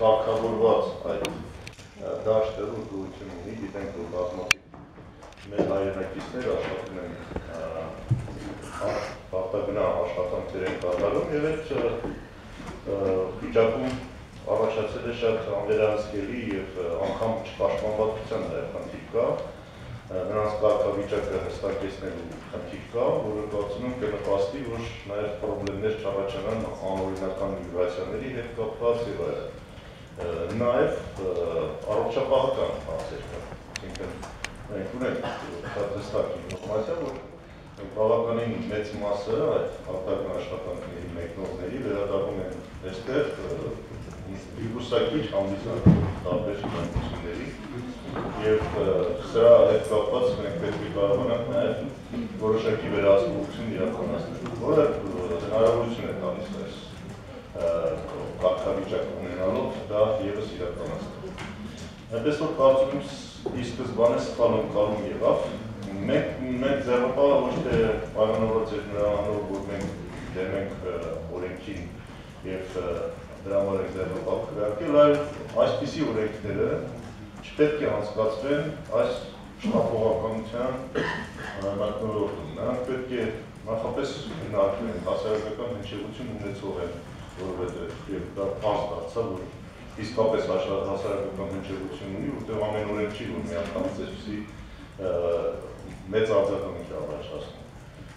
կարգավորված այդ դաշտը որ գոյություն ունի, գիտենք որ բազմաթիվ մեր հայրենակիցներ աշխատում են պարտագնա աշխատանքներ են կատարում եւ այդ վիճակում առաջացել է շատ անվերահսկելի եւ անգամ չպաշտպանվածության խնդիր կա, նրանց կարգավիճակը հստակեցնելու խնդիր կա, որը կարծում եմ կնպաստի, որ նաեւ խնդիրներ չառաջանան անօրինական միգրացիաների հետ կապված եւ այլն։ Նաեւ առողջապահական հարցեր կա, այսինքն մենք ունենք շատ հստակ ինֆորմացիա, որ բավականին մեծ մասը այդ արտաքին աշխատանքների մեկնողների վերադառնում են այստեղ վիրուսակիչ հանդիսանում տարբեր հիվանդությունների եւ սրա հետ կապված մենք պետք է կարողանանք նաեւ որոշակի վերահսկողություն իրականացնել, որը հնարավորություն է տալիս այս կարգավիճակ ունենալով դա եւս իրականացնել։ Այնպես որ կարծում եմ ի սկզբանե սխալ ընկալում եղավ, մենք ձեռնպահը ոչ թե պայմանավորված էր նրանով, որ մենք դեմ ենք օրենքին եւ դրա համար ենք ձեռնպահ քվեարկել, այլ այսպիսի օրենքները չպետք է անցկացվեն այս շփոթողականության մակնորոշում։ Նրանք պետք է նախապես հնարավորեն հասարակական հնչեղություն ունեցող են, որովհետեւ դա փաստ դարձավ, որ իսկապես հասարակական հնչեղություն ունի, որտեղ ամեն օրենք չի, որ միանգամից այսպիսի մեծ արձագանք է առաջացնում։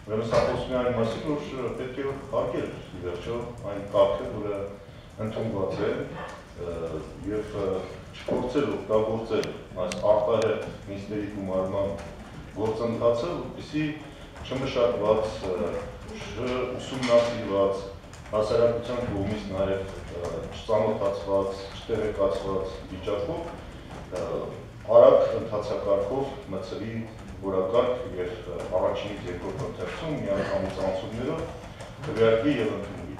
Ուրեմն սա խոսում է այն մասին, որ պետք է հարգել ի վերջո այն կարգը, որը ընդունված է եւ չփորձել օգտագործել այս արտահերթ նիստերի գումարման գործընթացը, որպեսզի չմշակված, չուսումնասիրված, հասարակության կողմից նաեւ չծանոթացված, չտեղեկացված վիճակով արագ ընթացակարգով մցրի որակարգ եւ առաջինից երկրորդ ընթերցում միանգամից անցումներով քվեարկի եւ ընդունվի։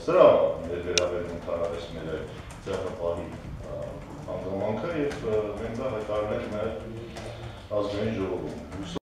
Սրա մեր վերաբերում ընդհանրապես մեր այդ ձեռնպահի հանգամանքը եւ մենք դա հայտարարենք նաեւ ազգային ժողովում։